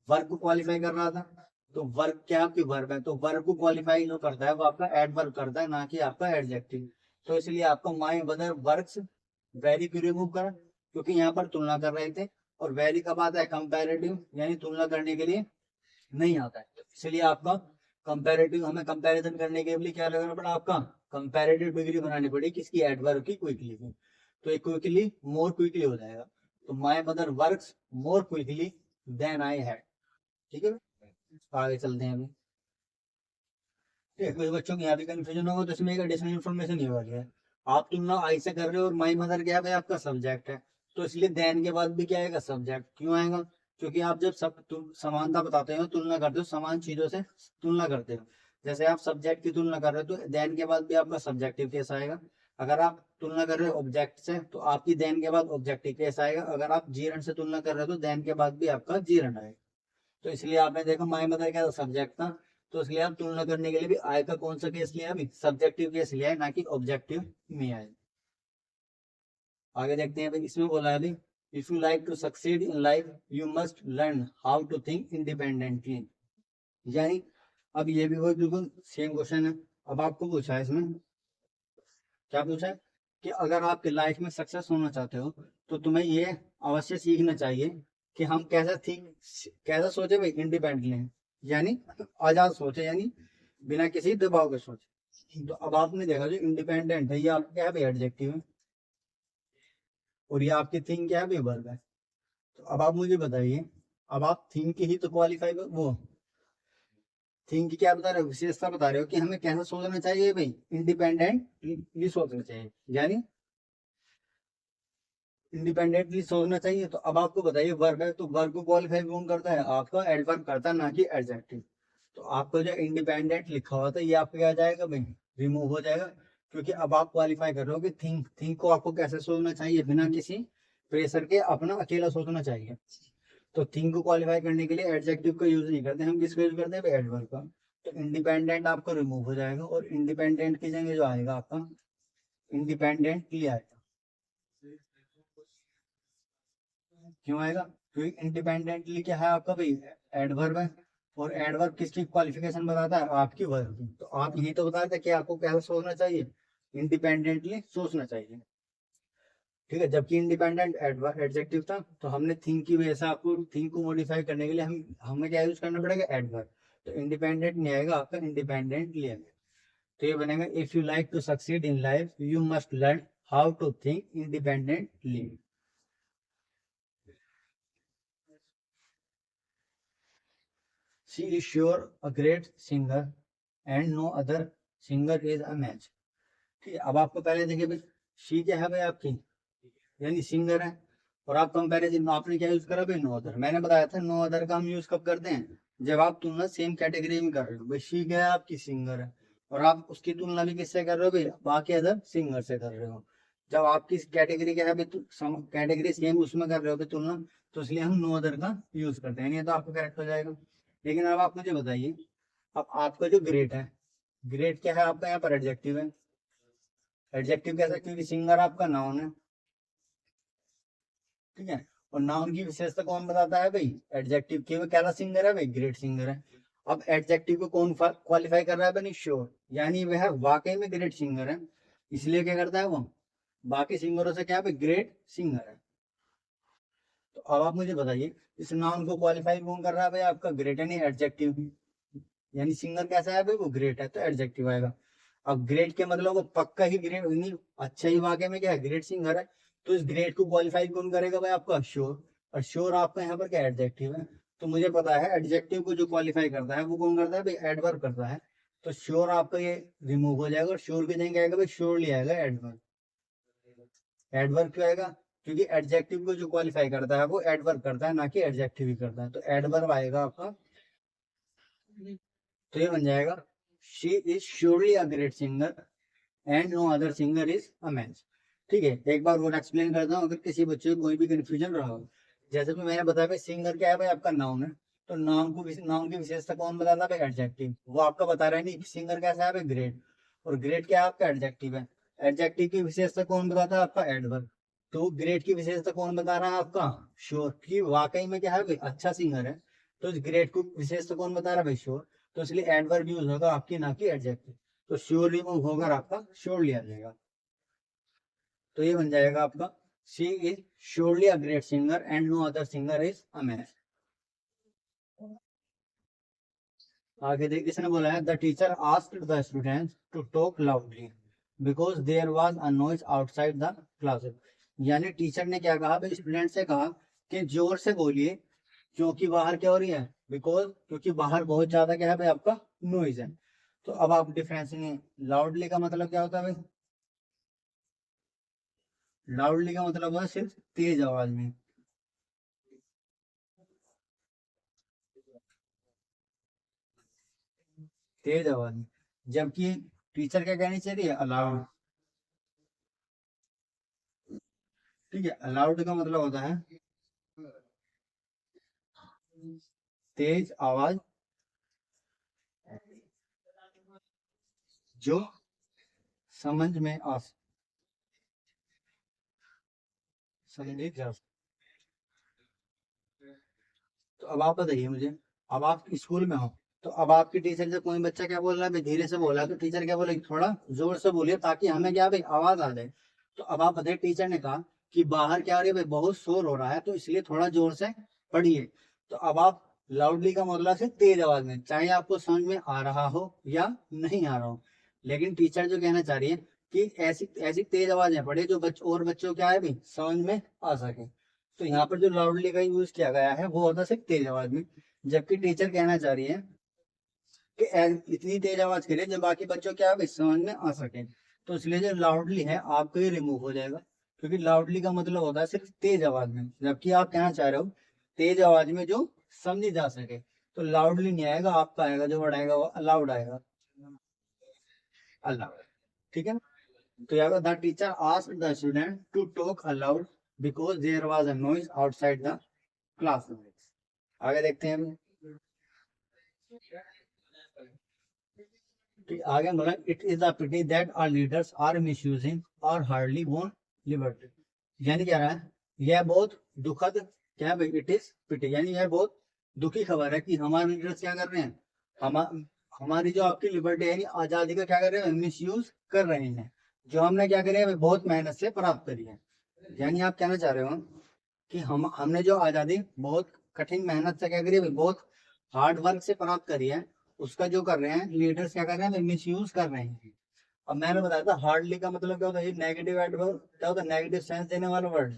वर्क को क्वालिफाई कर रहा था। तो वर्क क्या आपकी वर्ब है, तो वर्ब को क्वालिफाई जो करता है वो आपका एडवर्ब करता है, ना कि आपका एडजेक्टिव। तो इसलिए आपको माई मदर वर्क्स वेरी को रिमूव करा, क्योंकि यहाँ पर तुलना कर रहे थे, और वेरी कब आता है, कंपैरेटिव, यानी तुलना करने के लिए नहीं आता है। तो इसलिए आपका कंपैरेटिव, हमें कंपैरिजन करने के लिए क्या लगाना पड़ा, आपका कंपैरेटिव डिग्री बनानी पड़ी किसकी, एडवर्ब की, क्विकली की। तो एक क्विकली मोर क्विकली हो जाएगा, तो my mother works more quickly than I had. ठीक है, आगे चलते हैं अभी। ठीक है, कुछ बच्चों की यहाँ भी कंफ्यूजन होगा, तो इसमें एक एडिशनल इन्फॉर्मेशन ये वाली है, आप तुलना आई से कर रहे हो और माई मदर क्या है आपका सब्जेक्ट है, तो इसलिए देन के बाद भी क्या आएगा, सब्जेक्ट। क्यों आएगा, क्योंकि आप जब समानता बताते हो, तुलना करते हो, समान चीजों से तुलना करते हो, जैसे आप सब्जेक्ट की तुलना कर रहे हो तो देन के बाद भी आपका सब्जेक्टिव केस आएगा। अगर आप तुलना कर रहे हो ऑब्जेक्ट से तो आपकी देन के बाद ऑब्जेक्टिव केस आएगा। अगर आप जीरण से तुलना कर रहे हो तो देन के बाद भी आपका जीरण आएगा। तो इसलिए आपने देखा माई मदर क्या सब्जेक्ट था, तो इसलिए आप तुलना करने के लिए भी आय का कौन सा केस लिया, अभी सब्जेक्टिव केस लिया है, ना कि ऑब्जेक्टिव में आए। आगे देखते हैं भाई, इसमें बोला है अभी, if you like to succeed in life you must learn how to think independently. यानी अब ये भी वही बिल्कुल सेम क्वेश्चन है। अब आपको पूछा है इसमें, क्या पूछा है कि अगर आपके लाइफ में सक्सेस होना चाहते हो तो तुम्हें ये अवश्य सीखना चाहिए कि हम कैसा थिंक, कैसा सोचे भाई, इंडिपेंडेंटली, यानी आजाद सोचे, यानी बिना किसी दबाव के सोचे। तो अब आपने देखा जो इंडिपेंडेंट है ये आपका क्या है भाई, एडजेक्टिव है, और ये आपकी थिंक क्या है भाई, वर्ब है। तो अब आप मुझे बताइए, अब आप थिंक ही तो क्वालिफाई, वो थिंक क्या बता रहे हो, विशेषता बता रहे हो कि हमें कैसा सोचना चाहिए भाई, इंडिपेंडेंटली सोचना चाहिए, यानी इंडिपेंडेंटली सोचना चाहिए। तो अब आपको बताइए वर्ब है, तो वर्ब को क्वालिफाई कौन करता है, आपका एडवर्ब करता है, ना कि एडजेक्टिव। तो आपका जो इंडिपेंडेंट लिखा हुआ था ये आपका क्या जाएगा भाई, रिमूव हो जाएगा, क्योंकि अब आप क्वालिफाई कर रहे हो कि थिंक को आपको कैसे सोचना चाहिए, बिना किसी प्रेशर के अपना अकेला सोचना चाहिए। तो थिंक को क्वालिफाई करने के लिए एडजेक्टिव का यूज नहीं करते, हम किसका यूज करते हैं, एडवर्ब का। तो इंडिपेंडेंट आपका रिमूव हो जाएगा, और इंडिपेंडेंट की जगह जो आएगा आपका इंडिपेंडेंटली आएगा। क्यों आएगा? क्योंकि इंडिपेंडेंटली क्या है आपका भाई, एडवर्ब है, और एडवर्ब किसकी क्वालिफिकेशन बताता है? आपकी वर्ब की। तो आप यही तो बता रहे थे कि आपको कैसे सोचना चाहिए, इंडिपेंडेंटली सोचना चाहिए। ठीक है, जबकि इंडिपेंडेंट एडजेक्टिव था, तो हमने थिंक की वजह से आपको थिंक को मॉडिफाई करने के लिए हमें क्या यूज करना पड़ेगा? एडवर्ब। तो इंडिपेंडेंट नहीं आएगा आपका, इंडिपेंडेंटली आएगा। तो ये बनेगा, if you like to succeed in life you must learn how to think independently. She is sure a great singer and no other singer is a match. ठीक है, अब आपको पहले देखिए भाई, शी क्या है भाई आपकी, यानी सिंगर है, और आप कंपैरिजन आपने क्या यूज करा भाई? No other. मैंने बताया था नो अदर का हम यूज कब करते हैं? जब आप तुलना सेम कैटेगरी में कर रहे हो। भाई शी क्या है आपकी, सिंगर है, और आप उसकी तुलना भी किससे कर रहे हो भाई? बाकी अदर सिंगर से कर रहे हो। जब आपकी कैटेगरी क्या है भाई, कैटेगरी सेम उसमें कर रहे हो भाई तुलना, तो इसलिए हम नो अदर का यूज करते हैं, नहीं तो आपको करेक्ट हो जाएगा। लेकिन अब आप मुझे बताइए, अब आपका जो ग्रेट है, ग्रेट क्या है आपका? यहाँ पर एडजेक्टिव है। एडजेक्टिव कैसा? क्योंकि सिंगर आपका नाउन है। ठीक है, और नाउन की विशेषता कौन बताता है भाई? एडजेक्टिव। के वो कैसा सिंगर है भाई? ग्रेट सिंगर है। अब एडजेक्टिव को कौन क्वालिफाई कर रहा है भाई? श्योर, यानी वह वाकई में ग्रेट सिंगर है, इसलिए क्या करता है वो? बाकी सिंगरों से क्या है भाई? ग्रेट सिंगर है। तो अब आप मुझे बताइए, इस नाउन को क्वालिफाई कौन कर रहा है भाई? आपका ग्रेट, यानी एडजेक्टिव। यानी सिंगर कैसा है भाई? वो ग्रेट है, तो एडजेक्टिव आएगा। अब ग्रेट के मतलब वो पक्का ही ग्रेट नहीं, अच्छा ही वाकई में क्या है? ग्रेट सिंगर है। तो इस ग्रेट को क्वालिफाई कौन करेगा भाई? आपका श्योर। और श्योर आपका यहाँ पर क्या एडजेक्टिव है? तो मुझे पता है एडजेक्टिव को जो क्वालिफाई करता है वो कौन करता है भाई? एडवर्ब करता है। तो श्योर आपका ये रिमूव हो जाएगा, और श्योर की जगह क्या आएगा भाई? श्योरली आएगा एडवर्ब। एडवर्ब क्यों आएगा? क्योंकि एडजेक्टिव को जो क्वालिफाई करता है वो एडवर्ब करता है, ना कि एडजेक्टिव ही करता है। तो एडवर्ब आएगा आपका। तो ये बन जाएगा, she is surely a great singer and no other singer is a man. ठीक है, एक बार और एक्सप्लेन करता हूँ, अगर किसी बच्चे को कोई भी कंफ्यूजन रहा हो। जैसे कि मैंने बताया भाई, सिंगर क्या है भाई? आपका नाउन है। तो नाउन की विशेषता कौन बताता है भाई? एडजेक्टिव। वो आपका बता रहा है नहीं कि सिंगर कैसा है भाई? ग्रेट। और ग्रेट क्या है आपका? एडजेक्टिव है। एडजेक्टिव की विशेषता कौन बताता है? आपका एडवर्ब। तो ग्रेट की विशेषता कौन बता रहा है? आपका श्योर, कि वाकई में क्या है भाई? अच्छा सिंगर है। तो इस ग्रेट को विशेषता कौन बता रहा है भाई? श्योर। तो इसलिए एडवर्ब यूज होगा आपकी, ना कि एडजेक्टिव। तो श्योर रिमूव होकर आपका श्योर लिया जाएगा। तो ये बन जाएगा आपका, she is surely a great singer and no other singer is a man. आगे देख, इसने बोला है, the teacher asked the students to talk loudly because there was a noise outside the classroom. यानी टीचर ने क्या कहा भाई? स्टूडेंट से कहा कि जोर से बोलिए, क्योंकि बाहर क्या हो रही है? बिकॉज, क्योंकि बाहर बहुत ज्यादा क्या है भाई? आपका नॉइज है। तो अब आप डिफरेंस नहीं, लाउडली का मतलब क्या होता है भाई? लाउडली का मतलब है सिर्फ तेज आवाज में। तेज आवाज में, जबकि टीचर क्या कहनी चाहिए? अलाउड। ठीक है, अलाउड का मतलब होता है तेज आवाज जो समझ में आ समझी जा सकती। तो अब आप बताइए मुझे, अब आप स्कूल में हो, तो अब आपकी टीचर से कोई बच्चा क्या बोल रहा है भाई? धीरे से बोल रहा है, तो टीचर क्या बोलेगी? थोड़ा जोर से बोलिए, ताकि हमें क्या भाई? आवाज आ जाए। तो अब आप बताइए, टीचर ने कहा कि बाहर क्या हो रही है भाई? बहुत शोर हो रहा है, तो इसलिए थोड़ा जोर से पढ़िए। तो अब आप लाउडली का मतलब से तेज आवाज में, चाहे आपको समझ में आ रहा हो या नहीं आ रहा हो। लेकिन टीचर जो कहना चाह रही है कि ऐसी ऐसी तेज आवाज में पढ़े जो और बच्चों क्या है भाई? समझ में आ सके। तो यहाँ पर जो लाउडली का यूज किया गया है वो होता है सिर्फ तेज आवाज में। जबकि टीचर कहना चाह रही है कि इतनी तेज आवाज करिए जो बाकी बच्चों क्या है समझ में आ सके। तो इसलिए जो लाउडली है आपको ये रिमूव हो जाएगा, क्योंकि लाउडली का मतलब होता है सिर्फ तेज आवाज में, जबकि आप कहना चाह रहे हो तेज आवाज में जो समझी जा सके। तो लाउडली नहीं आएगा, आपका आएगा जो वर्ड आएगा वो अलाउड आएगा। अलाउड। ठीक है ना? तो यहाँ the teacher asked the student to talk aloud because there was a noise outside the classroom. आगे देखते हैं हम। ठीक, आगे बोला, it is a pity that our leaders are misusing our hardly won liberty. यानी क्या रहा है? यह बहुत दुखद क्या है भाई, इट इज पिटी, यानी यह बहुत दुखी खबर है कि हमारे लीडर्स क्या कर रहे हैं, हम हमारी जो आपकी लिबर्टी यानी आजादी का क्या कर रहे हैं, मिस यूज कर रहे हैं, जो हमने क्या करी है भाई, बहुत मेहनत से प्राप्त करी है। यानी आप कहना चाह रहे हो कि हमने जो आजादी बहुत कठिन मेहनत से क्या करी है भाई, बहुत हार्ड वर्क से प्राप्त करी है, उसका जो कर रहे हैं लीडर्स क्या कर रहे हैं, मिस यूज कर रहे हैं। अब मैंने बताया था हार्डली का मतलब क्या होता है, नेगेटिव एडवर्ब क्या होता है, नेगेटिव सेंस देने वाला वर्ड।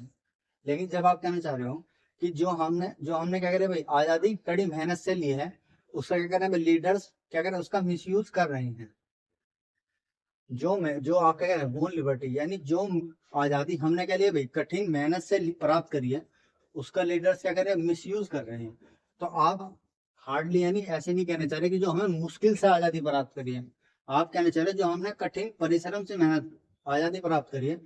लेकिन जब आप कहना चाह रहे हो कि जो हमने क्या करे भाई, आजादी कड़ी मेहनत से ली है, उसका क्या कर रहे हैं लीडर्स, क्या कर रहे हैं, उसका मिसयूज कर रहे हैं। जो आप क्या कह रहे हैं, बोन लिबर्टी, यानी जो आजादी हमने क्या लिया भाई, कठिन मेहनत से प्राप्त करी है, उसका लीडर्स क्या कर रहे हैं, मिसयूज कर रहे हैं। तो आप हार्डली यानी ऐसे नहीं कहना चाह रहे कि जो हमें मुश्किल से आजादी प्राप्त करी है, आप कहना चाह रहे जो हमने कठिन परिश्रम से मेहनत आजादी प्राप्त करी है,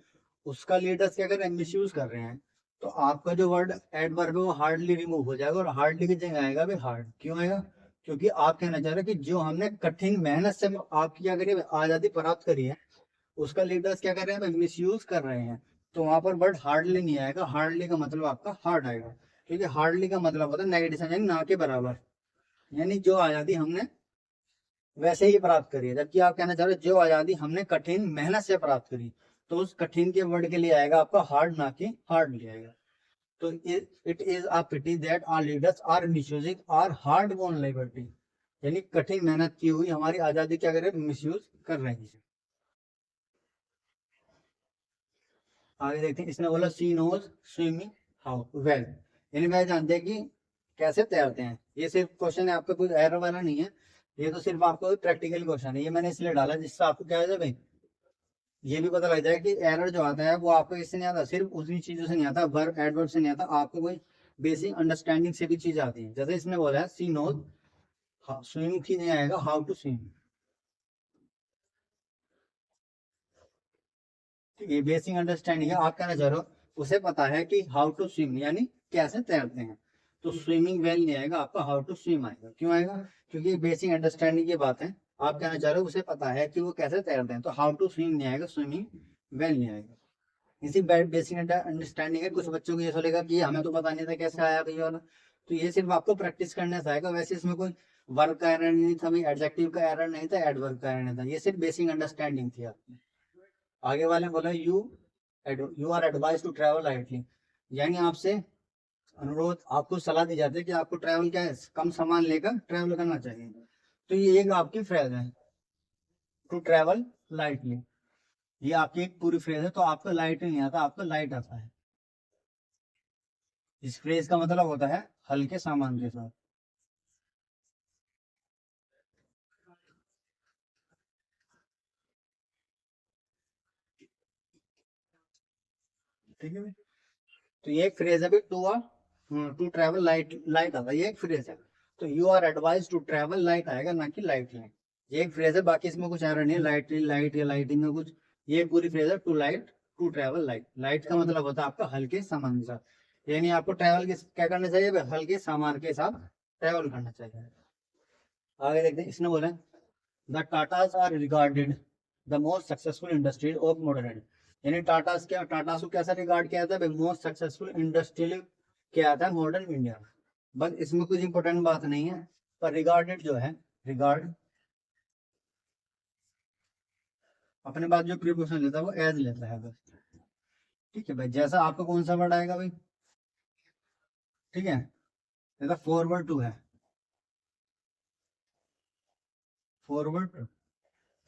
उसका लीडर्स क्या कर रहे हैं, मिसयूज कर रहे हैं। तो आपका जो वर्ड एडवर्ब है वो हार्डली रिमूव हो जाएगा, और हार्डली की जगह आएगा भाई हार्ड। क्यों आएगा, क्योंकि आप कहना चाह रहे हैं कि जो हमने कठिन मेहनत से आपकी क्या करी है, आजादी प्राप्त करी है, उसका लीडर्स क्या कर रहे हैं, मिस यूज कर रहे हैं। तो वहां पर वर्ड हार्डली नहीं आएगा, हार्डली का मतलब आपका हार्ड आएगा, क्योंकि हार्डली का मतलब होता है नेगेटिव यानी ना के बराबर, यानी जो आजादी हमने वैसे ही प्राप्त करी है। जबकि आप कहना चाह रहे हो जो आजादी हमने कठिन मेहनत से प्राप्त करी, तो उस कठिन के वर्ड के लिए आएगा आपका हार्ड, ना कि हार्ड ले आएगा। तो it is a pity that our leaders are misusing our hard won liberty, यानी कठिन मेहनत की हुई हमारी आजादी क्या करे, मिसयूज कर रहे हैं। आगे देखते हैं, इसने बोला सी नोज स्विमिंग हाउ वेल, यानी वह जानते हैं कि कैसे तैरते हैं। ये सिर्फ क्वेश्चन है आपका, कोई एरर वाला नहीं है, ये तो सिर्फ आपका प्रैक्टिकल क्वेश्चन है, ये मैंने इसलिए डाला जिससे आपको क्या है भाई, ये भी पता लग जाए कि एरर जो आता है वो आपको इससे नहीं आता, सिर्फ उसी चीजों से नहीं आता, वर्ब एडवर्ब से नहीं आता, आपको कोई बेसिक अंडरस्टैंडिंग से भी चीज आती है। जैसे इसने बोला है सी नोज स्विमिंग, की नहीं आएगा हाउ टू स्विम, ये बेसिक अंडरस्टैंडिंग है। आप कहना चाह रहे हो उसे पता है कि हाउ टू स्विम यानी कैसे तैरते हैं, तो स्विमिंग वेल नहीं आएगा आपका, हाउ टू स्विम आएगा। क्यों आएगा, क्योंकि बेसिक अंडरस्टैंडिंग की बात है। आप कहना चाह रहे हो उसे पता है कि वो कैसे तैरते हैं, तो हाउ टू स्विम नहीं आएगा, स्विमिंग वेल नहीं आएगा। इसी बेसिक अंडरस्टैंडिंग है। कुछ बच्चों को ये सोचेगा कि हमें तो पता नहीं था कैसे आया भाई वाला, तो ये सिर्फ आपको प्रैक्टिस करने से आएगा। वैसे इसमें कोई वर्ब का एरर नहीं था भाई, एडजेक्टिव का एरर नहीं था, एडवर्ब का एरर नहीं था, ये सिर्फ बेसिक अंडरस्टैंडिंग थी आपकी। आगे वाले बोला you are advise to travel lightly, यानी आपसे अनुरोध, आपको सलाह दी जाती है कि आपको ट्रैवल क्या है, कम सामान लेकर ट्रैवल करना चाहिए। तो ये एक आपकी फ्रेज है, टू ट्रैवल लाइटली, ये आपकी एक पूरी फ्रेज है। तो आपका लाइट नहीं आता, आपका लाइट आता है। इस फ्रेज का मतलब होता है हल्के सामान के साथ। ठीक है भाई, तो ये एक फ्रेज है भाई, टू ट्रैवल लाइट, लाइट आता है, ये एक फ्रेज है। तो you are advise to travel light आएगा, ना कि लाइट लाइट। ये एक फ्रेज है, बाकी इसमें कुछ एरर नहीं है, लाइट लाइट या लाइटिंग में कुछ, ये पूरी फ्रेज है, टू ट्रैवल लाइट। लाइट का मतलब होता है आपका हल्के सामान के साथ, यानी आपको ट्रैवल के क्या करना चाहिए भाई, हल्के सामान के साथ ट्रैवल करना चाहिए। आगे देखते हैं, इसने बोला the Tatas are regarded the most successful industry of modern, यानी टाटास क्या, टाटास को कैसा रिगार्ड किया था, मोस्ट सक्सेसफुल इंडस्ट्रियल किया था मॉडर्न इंडिया। बस इसमें कुछ इंपॉर्टेंट बात नहीं है, पर रिगार्डेड जो है, रिगार्ड अपने बाद जो प्रीपोजिशन लेता है वो एज लेता है बस। ठीक है भाई, जैसा आपका कौन सा वर्ड आएगा भाई, ठीक है, जैसा फॉरवर्ड टू है, फॉरवर्ड,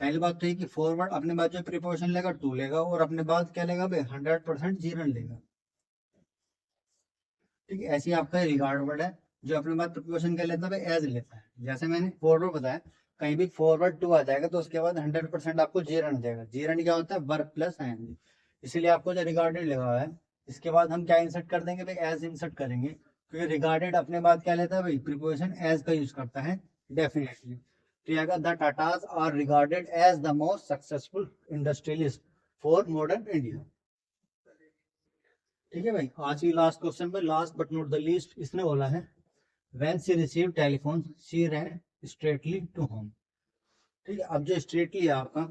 पहली बात तो ये कि फॉरवर्ड अपने बाद जो प्रीपोजिशन लेगा टू लेगा, और अपने बाद क्या लेगा भाई, 100% जीरन लेगा। ठीक है, ऐसे ही आपका रिगार्ड वर्ड है, जो अपने बाद प्रिपोजिशन क्या लेता है, एज लेता है। जैसे मैंने फॉरवर्ड बताया, कहीं भी फॉरवर्ड टू आ जाएगा तो उसके बाद 100% आपको जीरन देगा। जीरन क्या होता है, वर्ब प्लस आएंगे, इसीलिए आपको जो रिगार्डेड लगा हुआ है, इसके बाद हम क्या इंसर्ट कर देंगे भाई, एज इंसर्ट करेंगे, क्योंकि रिगार्डेड अपने बाद क्या लेता है भाई, प्रिपोजिशन एज का यूज करता है डेफिनेटली। तो ये the Tatas are regarded as the most successful industrialist for modern India. ठीक है भाई, आज की लास्ट क्वेश्चन पे, last but not the least, इसने बोला है when she receive telephone she ran straightly to home. ठीक है, अब जो स्ट्रेटली है आपका,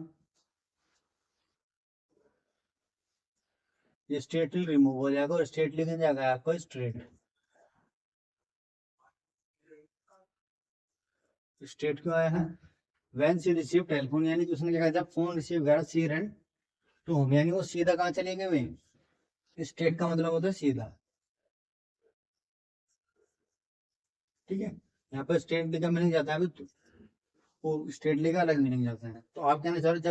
ये स्ट्रेटली रिमूव हो जाएगा और स्ट्रेटली की जगह आपको स्ट्रेट। स्ट्रेट क्यों आया है? व्हेन शी रिसीव टेलीफोन, यानी कि उसने क्या कहा, जब फोन रिसीव करा सी रेन टू होम, यानी वो सीधा कहाँ चले गए भाई? स्ट्रेट का मतलब होता है सीधा, ठीक है। यहाँ पर स्ट्रेट का मीनिंग जाता है अभी, वो स्ट्रेटली का अलग मीनिंग जाता है। तो आप कहना चाह रहे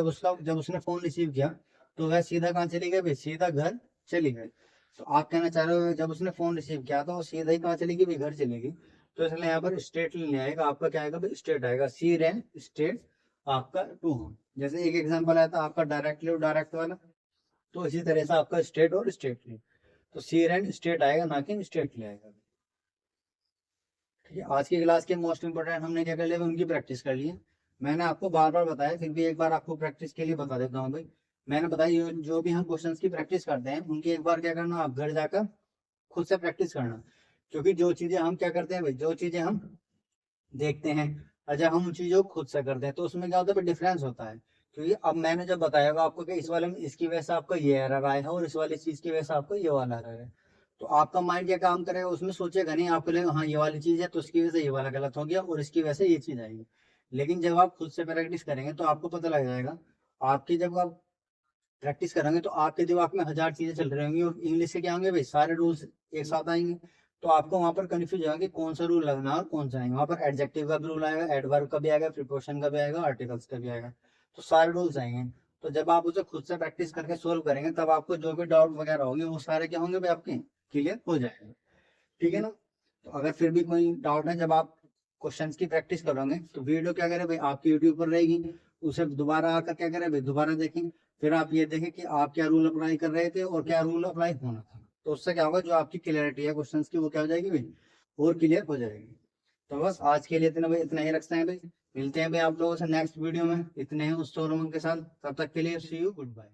जब उसने फोन रिसीव किया तो वह सीधा कहाँ चली गई भाई? सीधा घर चली गई। तो आप कहना चाह रहे हो जब उसने फोन रिसीव किया तो वो सीधा ही कहाँ चली गई भाई? घर चली गई। तो इसलिए यहाँ पर स्ट्रेट नहीं आएगा, आपका क्या आएगा भाई? स्ट्रेट आएगा। सी रैन स्ट्रेट आपका टू होम। जैसे एक एग्जाम्पल आया था आपका डायरेक्टली और डायरेक्ट वाला, तो इसी तरह से आपका स्ट्रेट और स्ट्रेटली। तो सी रैन स्ट्रेट आएगा, ना कि स्ट्रेटली आएगा। ठीक है, आज की क्लास के मोस्ट इंपोर्टेंट हमने क्या कर लिया, उनकी प्रैक्टिस कर ली है। मैंने आपको बार बार बताया, फिर भी एक बार आपको प्रैक्टिस के लिए बता देता हूँ भाई। मैंने बताया जो भी हम क्वेश्चंस की प्रैक्टिस करते हैं उनकी एक बार क्या करना, आप घर जाकर खुद से प्रैक्टिस करना। क्योंकि जो चीजें हम क्या करते हैं भाई, जो चीजें हम देखते हैं, अच्छा हम उन चीजों को खुद से करते हैं, तो उसमें क्या होता है, डिफरेंस होता है। क्योंकि अब मैंने जब बताया होगा आपको कि इस वाले में इसकी वजह से आपका ये एरर आया है और इस वाली चीज की वजह से आपको ये वाला एरर है, तो आपका माइंड क्या काम करेगा, उसमें सोचेगा नहीं, आपको लगेगा हाँ ये वाली चीज है तो इसकी वजह से ये वाला गलत हो गया और इसकी वजह से ये चीज आएगी। लेकिन जब आप खुद से प्रैक्टिस करेंगे तो आपको पता लग जाएगा। आपकी जब आप प्रैक्टिस करेंगे तो आपके दिमाग में हजार चीजें चल रही होंगी और इंग्लिश से क्या होंगे भाई, सारे रूल्स एक साथ आएंगे। तो आपको वहां पर कंफ्यूज होगा कि कौन सा रूल लगना है और कौन सा आएगा। वहां पर एडजेक्टिव का भी रूल आएगा, एडवर्ब का भी आएगा, प्रीपोजिशन का भी आएगा, आर्टिकल्स का भी आएगा। तो सारे रूल्स आएंगे। तो जब आप उसे खुद से प्रैक्टिस करके सोल्व करेंगे तब आपको जो भी डाउट वगैरह होंगे वो सारे क्या होंगे भाई, आपके क्लियर हो जाएंगे। ठीक है ना। तो अगर फिर भी कोई डाउट है, जब आप क्वेश्चंस की प्रैक्टिस करोगे तो वीडियो क्या करें भाई, आपकी यूट्यूब पर रहेगी, उसे दोबारा आकर क्या करें भाई, दोबारा देखें। फिर आप ये देखें कि आप क्या रूल अप्लाई कर रहे थे और क्या रूल अप्लाई होना था। तो उससे क्या होगा, जो आपकी क्लियरिटी है क्वेश्चंस की वो क्या हो जाएगी भाई, और क्लियर हो जाएगी। तो बस आज के लिए इतना भाई, इतना ही रखते हैं भाई। मिलते हैं भाई आप लोगों से नेक्स्ट वीडियो में, इतने हैं उस शोरूम के साथ। तब तक के लिए सी यू, गुड बाय।